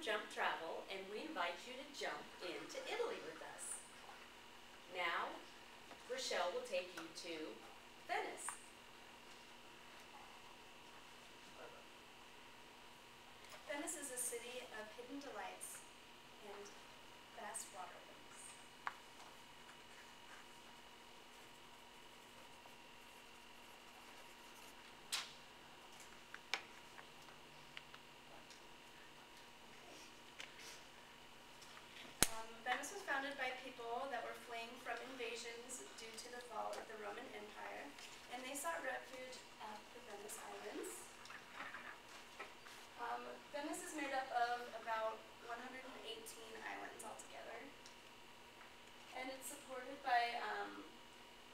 Jump Travel, and we invite you to jump into Italy with us. Now, Rochelle will take you to Venice. Venice is a city of hidden delights and vast waterways. Venice was founded by people that were fleeing from invasions due to the fall of the Roman Empire, and they sought refuge at the Venice Islands. Venice is made up of about 118 islands altogether, and it's supported by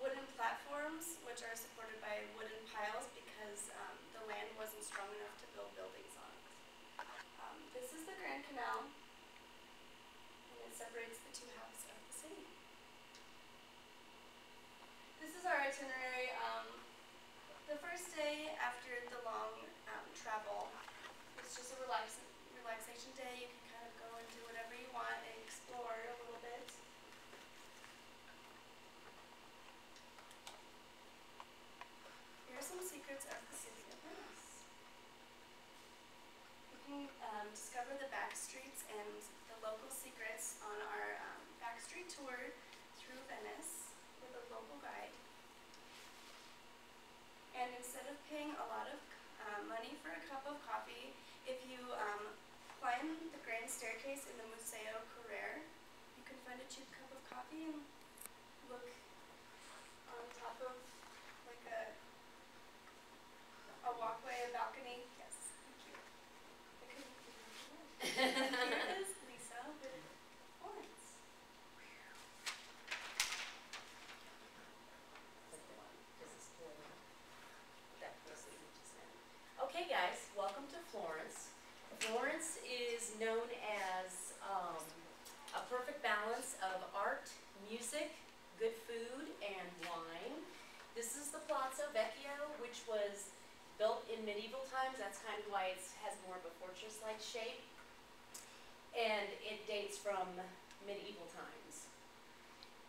wooden platforms, which are supported by wooden piles because the land wasn't strong enough to build buildings on. This is the Grand Canal, and it separates the two halves of the city. This is our itinerary. The first day after the long travel, it's just a relaxation day. You can kind of go and do whatever you want and explore a little bit. Here are some secrets of the city of Venice. You can discover the back streets and the local secrets on our back street tour through Venice with a local guide. And instead of paying a lot of money for a cup of coffee, if you climb the grand staircase in the Museo Carrere, you can find a cheap cup of coffee and look on top of like a walkway, a balcony. Yes, thank you. Here is Lisa with Florence. Okay guys, welcome to Florence. Florence is known as a perfect balance of art, music, good food, and wine. This is the Palazzo Vecchio, which was built in medieval times. That's kind of why it has more of a fortress-like shape. And it dates from medieval times.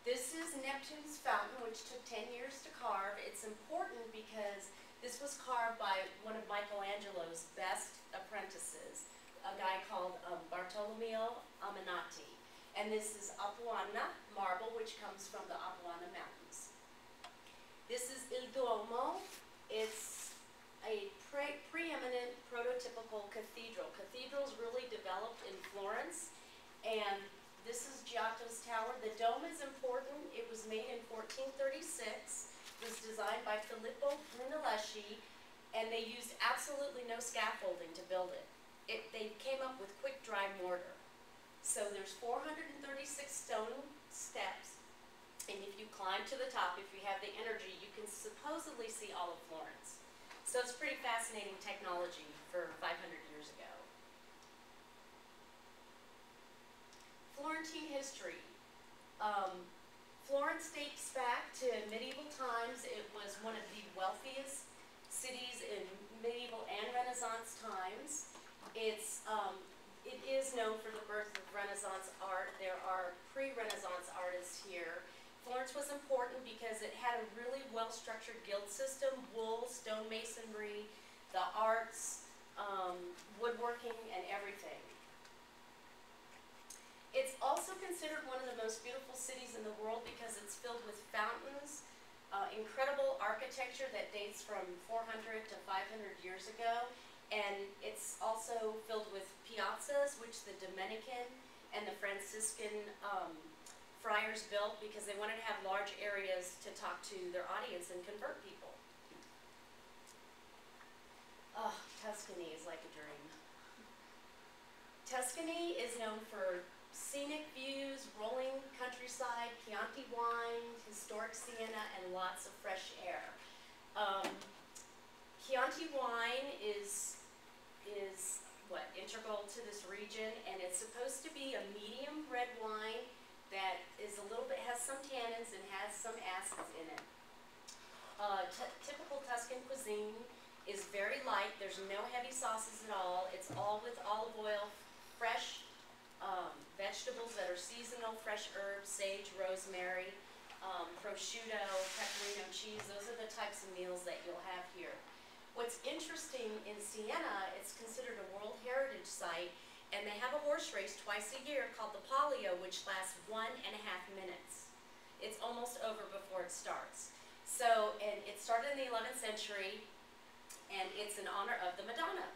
This is Neptune's fountain, which took 10 years to carve. It's important because this was carved by one of Michelangelo's best apprentices, a guy called Bartolomeo Ammanati. And this is Apuana marble, which comes from the Apuana Mountains. This is Il Duomo. It's a preeminent prototypical cathedral. Cathedrals really developed in Florence, and this is Giotto's tower. The dome is important. It was made in 1436. It was designed by Filippo Brunelleschi, and they used absolutely no scaffolding to build it. They came up with quick dry mortar. So there's 436 stone steps, and if you climb to the top, if you have the energy, you can supposedly see all of Florence. So it's pretty fascinating technology for 500 years ago. Florentine history. Florence dates back to medieval times. It was one of the wealthiest cities in medieval and Renaissance times. It is known for the birth of Renaissance art. There are pre-Renaissance artists here. Florence was important because it had a really well-structured guild system, wool, stonemasonry, the arts, woodworking, and everything. It's also considered one of the most beautiful cities in the world because it's filled with fountains, incredible architecture that dates from 400 to 500 years ago, and it's also filled with piazzas, which the Dominican and the Franciscan friars built because they wanted to have large areas to talk to their audience and convert people. Oh, Tuscany is like a dream. Tuscany is known for scenic views, rolling countryside, Chianti wine, historic Siena, and lots of fresh air. Chianti wine is integral to this region, and it's supposed to be a medium red wine that is has some tannins and has some acids in it. Typical Tuscan cuisine is very light. There's no heavy sauces at all. It's all with olive oil, fresh vegetables that are seasonal, fresh herbs, sage, rosemary, prosciutto, pecorino cheese. Those are the types of meals that you'll have here. What's interesting in Siena, it's considered a World Heritage Site, and they have a horse race twice a year called the Palio, which lasts 1.5 minutes. It's almost over before it starts. So, and it started in the 11th century, and it's in honor of the Madonna.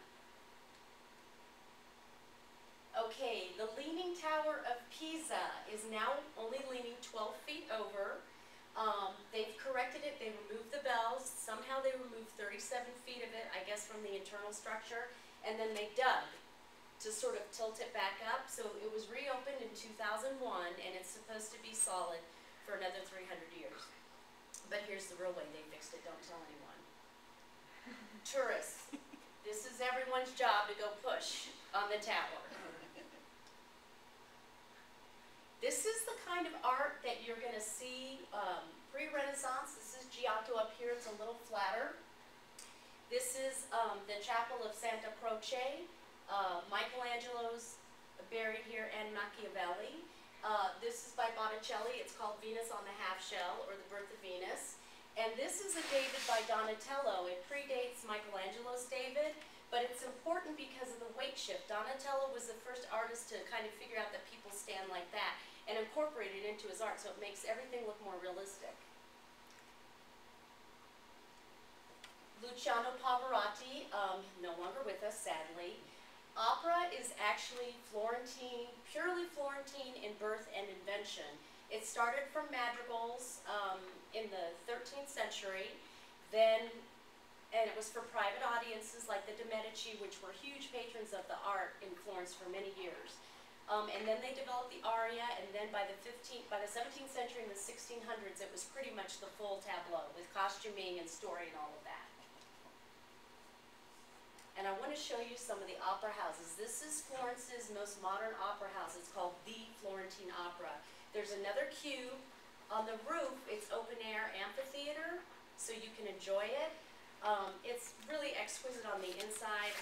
Okay, the Leaning Tower of Pisa is now only leaning 12 feet over. They've corrected it, they removed the bells, somehow they removed 37 feet of it, I guess from the internal structure, and then they dug to sort of tilt it back up. So it was reopened in 2001, and it's supposed to be solid for another 300 years. But here's the real way they fixed it, don't tell anyone. Tourists, this is everyone's job to go push on the tower. This is the kind of art that you're going to see pre-Renaissance. This is Giotto up here. It's a little flatter. This is the Chapel of Santa Croce. Michelangelo's buried here, and Machiavelli. This is by Botticelli. It's called Venus on the Half Shell, or the Birth of Venus. And this is a David by Donatello. It predates Michelangelo's David, but it's important because of the weight shift. Donatello was the first artist to kind of figure out that people stand like that and incorporate it into his art, so it makes everything look more realistic. Luciano Pavarotti, no longer with us, sadly. Opera is actually Florentine, purely Florentine in birth and invention. It started from madrigals in the 13th century, and it was for private audiences like the de' Medici, which were huge patrons of the art in Florence for many years. And then they developed the aria, and then by the 17th century and the 1600s, it was pretty much the full tableau with costuming and story and all of that. And I want to show you some of the opera houses. This is Florence's most modern opera house. It's called the Florentine Opera. There's another cube. On the roof, it's open air amphitheater, so you can enjoy it. It's really exquisite on the inside.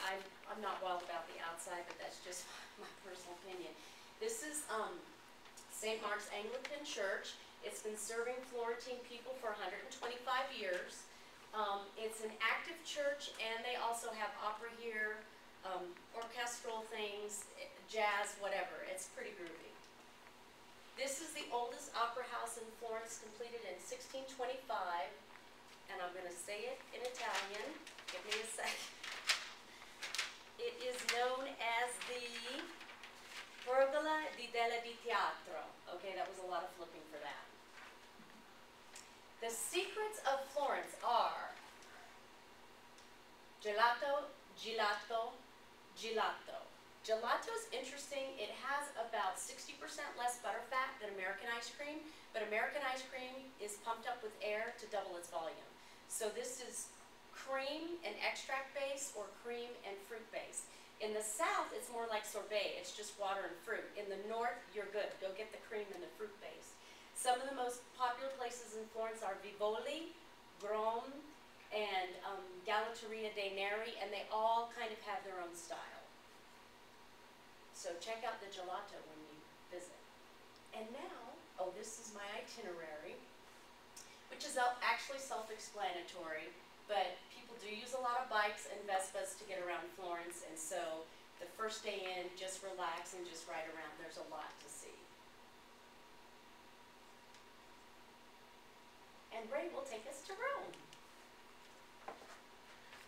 I'm not wild about the outside, but that's just my personal opinion. This is St. Mark's Anglican Church. It's been serving Florentine people for 125 years. It's an active church, and they also have opera here, orchestral things, jazz, whatever. It's pretty groovy. This is the oldest opera house in Florence, completed in 1625, and I'm going to say it in Italian. Give me a sec. It is known as the Pergola di Della di Teatro. Okay, that was a lot of flipping for that. The secrets of Florence are gelato, gelato, gelato. Gelato's interesting. It has about 60% less butterfat than American ice cream, but American ice cream is pumped up with air to double its volume. So this is cream and extract base, or cream and fruit base. In the south, it's more like sorbet. It's just water and fruit. In the north, you're good. Go get the cream and the fruit base. Some of the most popular places in Florence are Vivoli, Grom, and Galateria dei Neri, and they all kind of have their own style. So check out the gelato when you visit. And now, oh, this is my itinerary, which is actually self-explanatory, but people do use a lot of bikes and Vespas to get around Florence, and so the first day in, just relax and just ride around. There's a lot to see. And Ray will take us to Rome.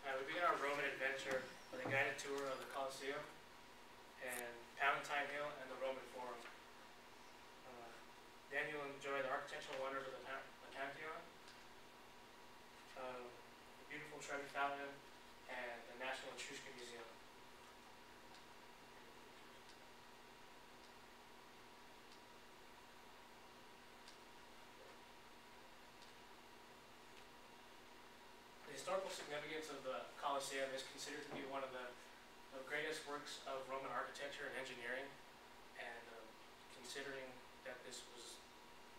We begin our Roman adventure with a guided tour of the Colosseum and Palatine Hill and the Roman Forum. Then you'll enjoy the architectural wonders of the Pantheon, the beautiful Trevi Fountain, and the National Etruscan Museum. The historical significance of the Colosseum is considered to be one of the greatest works of Roman architecture and engineering, and considering that this was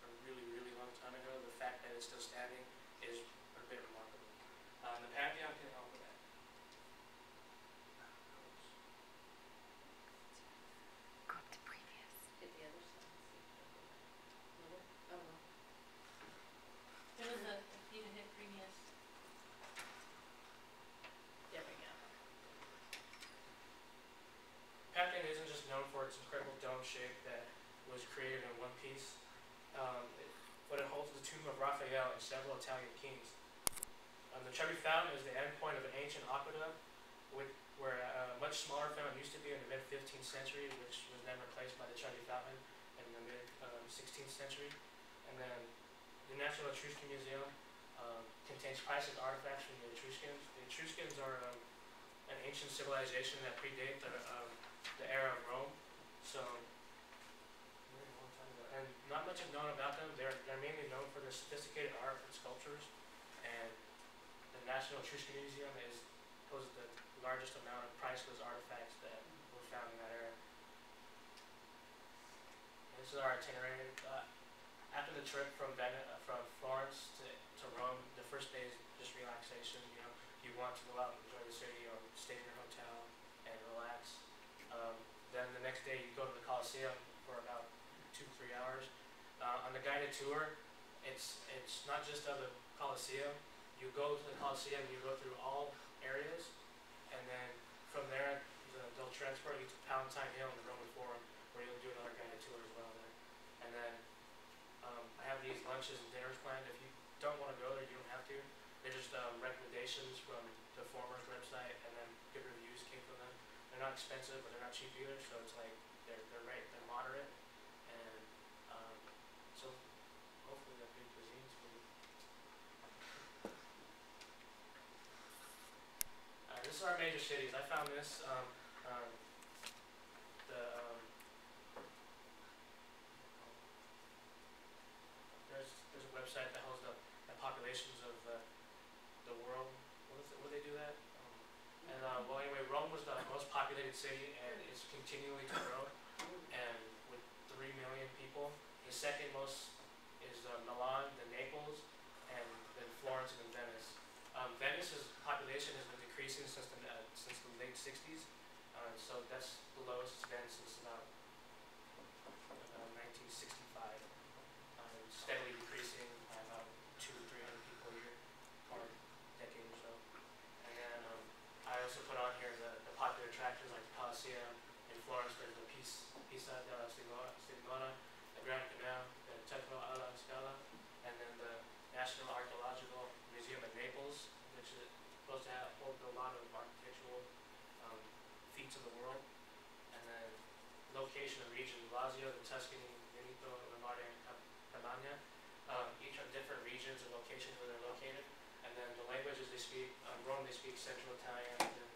a really, really long time ago, the fact that it's still standing is a bit remarkable. The Pantheon can help with that. known for its incredible dome shape that was created in one piece. But it holds the tomb of Raphael and several Italian kings. The Trevi Fountain is the endpoint of an ancient aqueduct, where a much smaller fountain used to be in the mid-15th century, which was then replaced by the Trevi Fountain in the mid-16th century. And then the National Etruscan Museum contains priceless artifacts from the Etruscans. The Etruscans are an ancient civilization that predate the era of Rome. So, very long time ago. And not much is known about them. They're mainly known for their sophisticated art and sculptures. And the National Etruscan Museum poses the largest amount of priceless artifacts that were found in that era. This is our itinerary. After the trip from Florence to Rome, the first day is just relaxation. You know, you want to go out and enjoy the city or stay in your hotel and relax. Then the next day you go to the Colosseum for about 2-3 hours. On the guided tour, it's not just of the Colosseum. You go to the Colosseum, you go through all areas, and then from there they'll transport you to Palatine Hill in the Roman Forum, where you'll do another guided tour as well there. And then I have these lunches and dinners planned. If you don't want to go there, you don't have to. They're just recommendations from the Foreman's website, and then good reviews came from them. They're not expensive, but they're not cheap either, so it's like they're moderate, and so hopefully they're good cuisines for you. This is our major cities. I found this there's a website that holds the populations of the world. What do they do that? Well, anyway, Rome was the most populated city, and it's continuing to grow. And with 3 million people, the second most is Milan, then Naples, and then Florence, and then Venice. Venice's population has been decreasing since the late 60s, so that's the lowest it's been since about 1965. Steadily decreasing by about 200-300 people a year, or decade or so. And then I also put on here the popular attractions like the Colosseum. In Florence, there's the Pisa della Sigillona, the Grand Canal, the Tempio alla Scala, and then the National Archaeological Museum in Naples, which is supposed to hold a lot of architectural feats of the world. And then location and region: Lazio, the Tuscany, Veneto, Lombardy, and Campania. Each have different regions and locations where they're located. And then the languages they speak: Rome they speak Central Italian, and then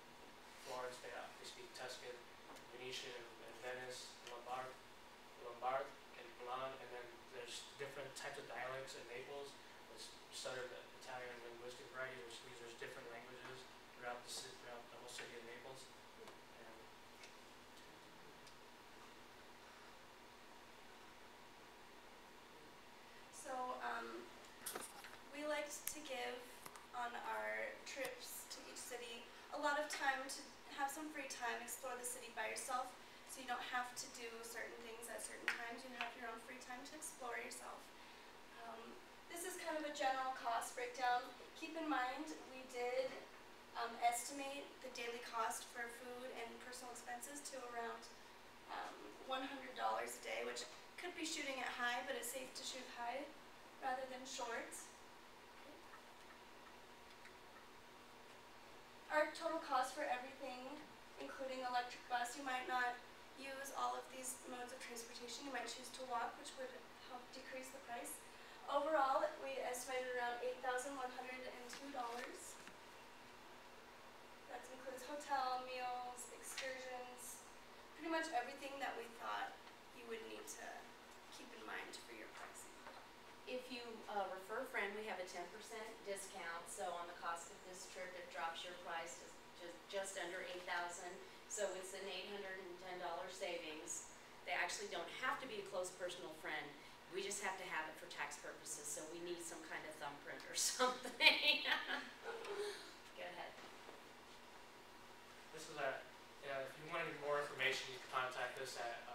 Florence they speak Tuscan, Venetian, and Venice, Lombard, and Milan. And then there's different types of dialects in Naples. There's Southern Italian linguistic variety. There's different languages throughout the whole city of Naples. And So, we liked to give on our trips to each city a lot of time to have some free time, explore the city by yourself, so you don't have to do certain things at certain times. You have your own free time to explore yourself. This is kind of a general cost breakdown. Keep in mind, we did estimate the daily cost for food and personal expenses to around $100 a day, which could be shooting it high, but it's safe to shoot high rather than short. Our total cost for everything, including electric bus, you might not use all of these modes of transportation. You might choose to walk, which would help decrease the price. Overall, we estimated around $8,102. That includes hotel, meals, excursions, pretty much everything that we thought you would need to keep in mind for your pricing. If you refer a friend, we have a 10% discount, so on the cost of this trip, it drops your price to just under $8,000. So it's an $810 savings. They actually don't have to be a close personal friend. We just have to have it for tax purposes, so we need some kind of thumbprint or something. Go ahead. This is if you want any more information, you can contact us at